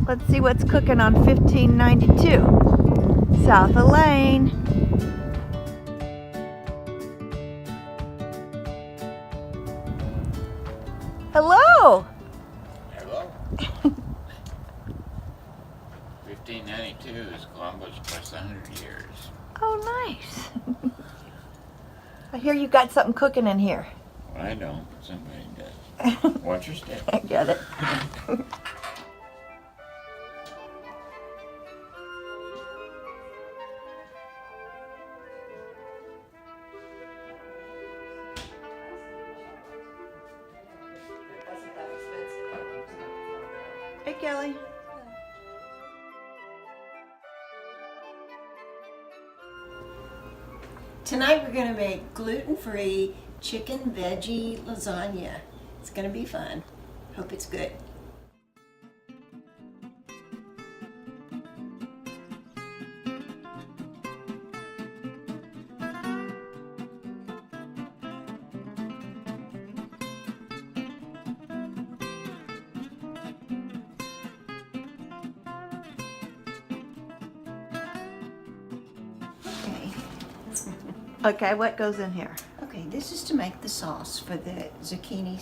Let's see what's cooking on 1592 South Elaine. Hello. Hello. 1592 is Columbus plus 100 years. Oh, nice. I hear you got something cooking in here. Well, I don't, but somebody does. Watch your step. I get it. Hey, Kelly. Tonight we're going to make gluten-free chicken veggie lasagna. It's going to be fun. Hope it's good. Okay, what goes in here? Okay, this is to make the sauce for the zucchini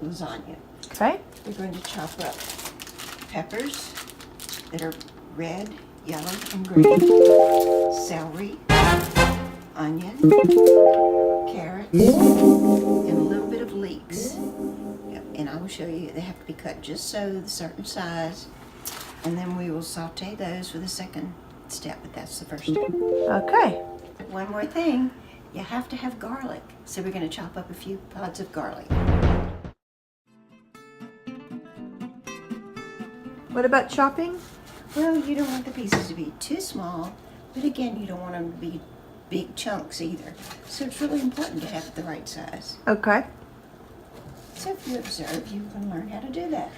lasagna. Okay. We're going to chop up peppers that are red, yellow, and green, celery, onion, carrots, and a little bit of leeks. Yep, and I will show you, they have to be cut just so, the certain size, and then we will saute those for the second step, but that's the first step. Okay. One more thing, you have to have garlic. So we're going to chop up a few pods of garlic. What about chopping? Well, you don't want the pieces to be too small, but again, you don't want them to be big chunks either. So it's really important to have it the right size. Okay. So if you observe, you can learn how to do that.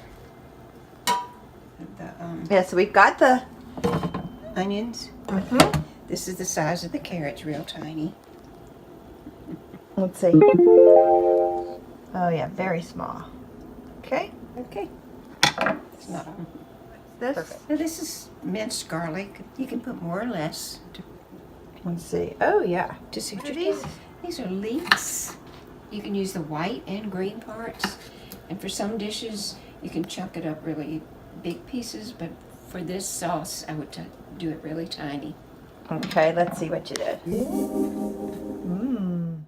Yeah, so we've got the Onions. Mm-hmm. This is the size of the carrots, real tiny. Let's see. Oh yeah, very small. Okay. Okay. It's not on. This. Perfect. Now this is minced garlic. You can put more or less Let's see. Oh yeah. to suit What are your these? taste. These are leeks. You can use the white and green parts. And for some dishes, you can chunk it up really big pieces. But for this sauce, I would do it really tiny. Okay, let's see what you did. Mmm.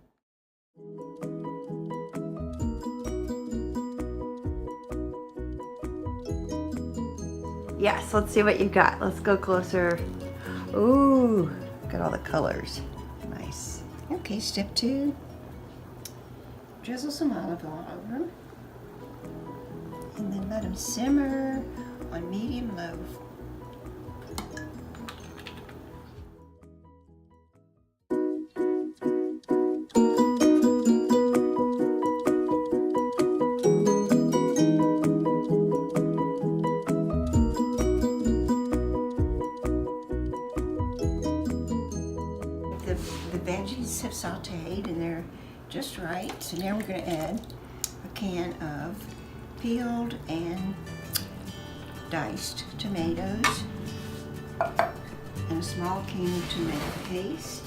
Yes, let's see what you got. Let's go closer. Ooh, look at all the colors. Nice. Okay, step 2. Drizzle some olive oil over them. And then let them simmer on medium-low. The veggies have sauteed and they're just right. So now we're going to add a can of peeled and diced tomatoes and a small can of tomato paste.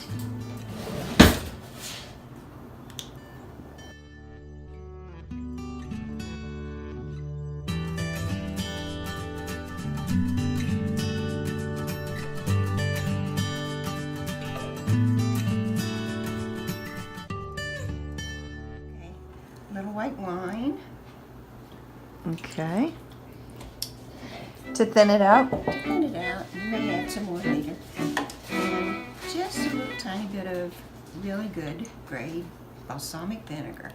Little white wine. Okay. To thin it out? Thin it out. You may add some more later. And just a little tiny bit of really good grade balsamic vinegar.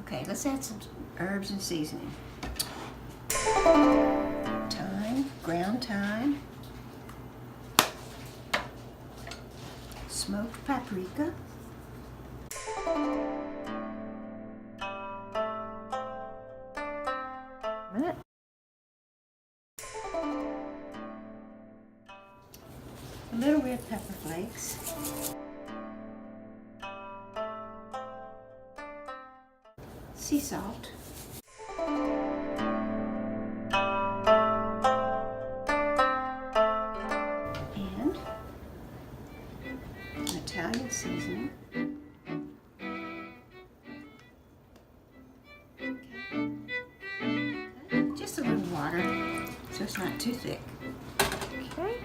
Okay, let's add some herbs and seasoning. Thyme, ground thyme, smoked paprika, Minute. a little red pepper. flakes. Sea salt. And an Italian seasoning. Just a little water so it's not too thick. Okay.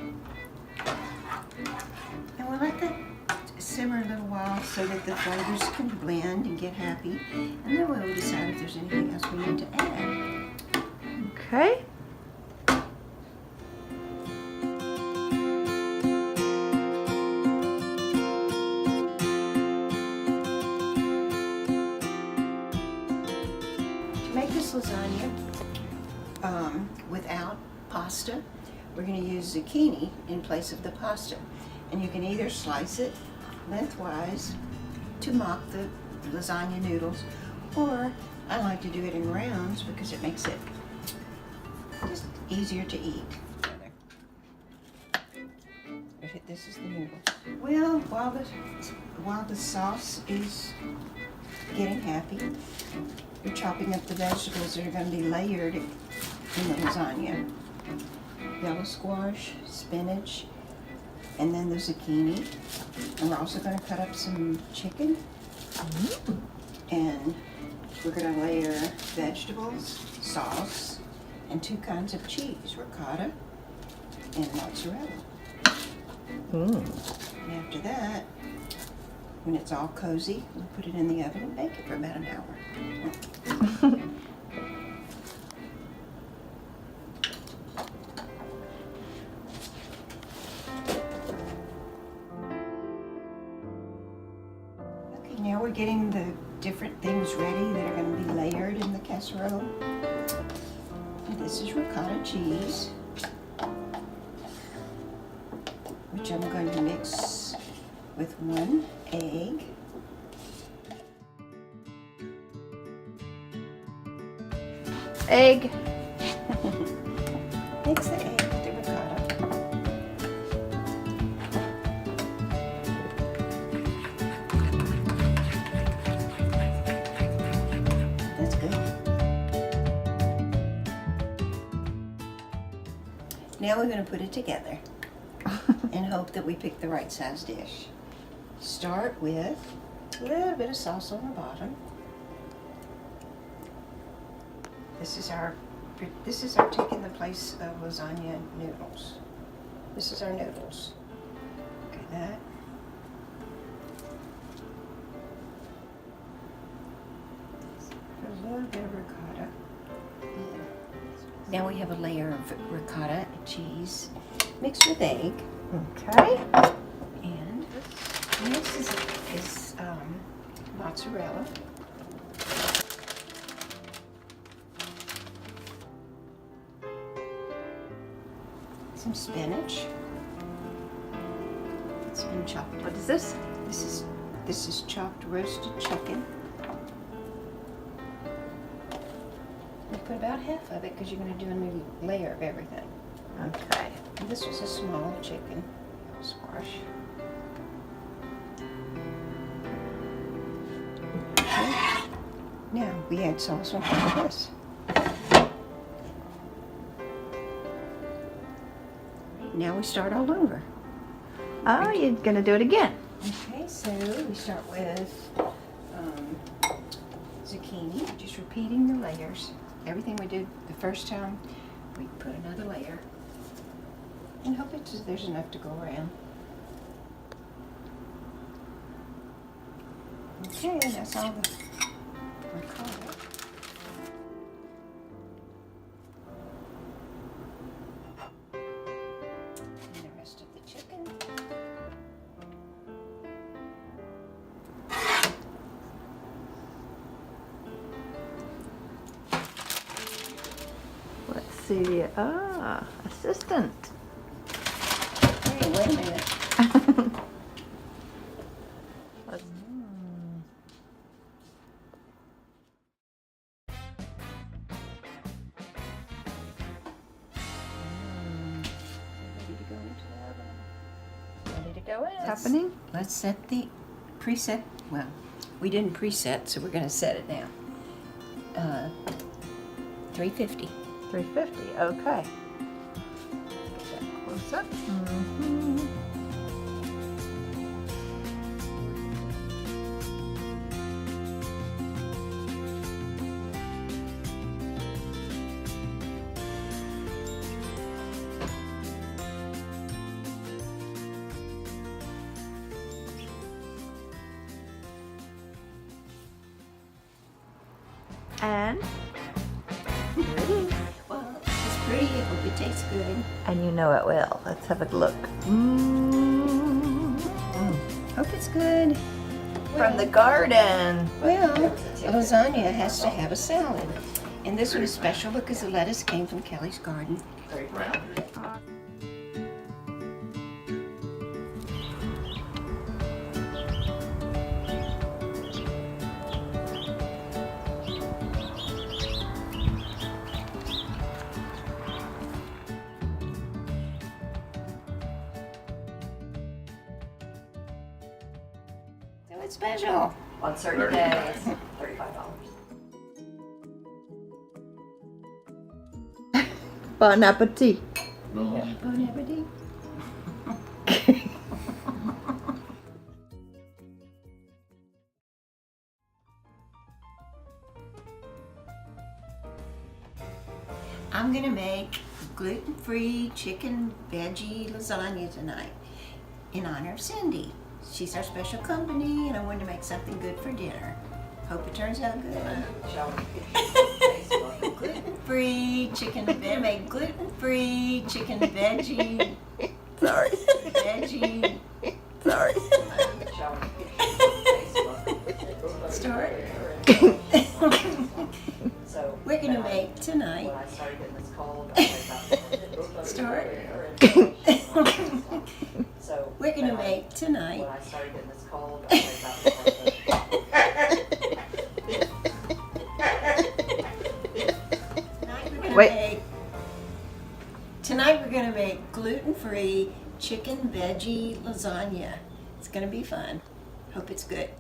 And we'll let that simmer a little while so that the flavors can blend and get happy. And then we'll decide if there's anything else we need to add. Okay. To make this lasagna without pasta, we're going to use zucchini in place of the pasta. And you can either slice it lengthwise to mock the lasagna noodles, or I like to do it in rounds because it makes it just easier to eat. This is the noodle. Well, while the sauce is getting happy, you're chopping up the vegetables that are going to be layered in the lasagna. Yellow squash, spinach, and then the zucchini. And we're also going to cut up some chicken. And we're going to layer vegetables, sauce, and 2 kinds of cheese, ricotta and mozzarella. And after that, when it's all cozy, we'll put it in the oven and bake it for about an hour. Okay, now we're getting the different things ready that are going to be layered in the casserole. And this is ricotta cheese, which I'm going to mix with 1 egg. Egg. Mix the egg with the ricotta. That's good. Now we're going to put it together and hope that we pick the right size dish. Start with a little bit of sauce on the bottom. This is our taking the place of lasagna noodles. This is our noodles. Okay, that. A little bit of ricotta. Now we have a layer of ricotta and cheese mixed with egg. Okay. And this is mozzarella. Some spinach. It's been chopped. What is this? This is chopped roasted chicken. You put about half of it because you're going to do a new layer of everything. Okay. And this was a small chicken squash. Okay. Now we add sauce on top of this. Now we start all over. Oh, you're gonna do it again. Okay, so we start with zucchini, just repeating the layers. Everything we did the first time, we put another layer. And hope there's enough to go around. Okay, that's all the ricotta. And the rest of the chicken. Let's see. Ah, assistant. Hey, wait a minute. Let's- Ready to go into the oven. Ready to Go in. What's happening? Let's set the preset. Well, we didn't preset, so we're going to set it now. 350. 350. Okay. Get that close up. Mhm. And here it is. Well, it's pretty. I hope it tastes good. And you know it will. Let's have a look. Hope it's good. From the garden. Well, lasagna has to have a salad. And this one is special because the lettuce came from Kelly's garden. So it's special. On certain days, $35. Bon appetit. Bon. Bon appetit. I'm gonna make gluten-free chicken veggie lasagna tonight in honor of Cindy. She's our special company, and I wanted to make something good for dinner. Hope it turns out good. Gluten-free chicken. Gonna make gluten-free chicken veggie. Sorry. Veggie. Sorry. Start. We're gonna make tonight. Start. We're gonna make tonight. Wait. Tonight we're gonna make gluten-free chicken veggie lasagna. It's gonna be fun. Hope it's good.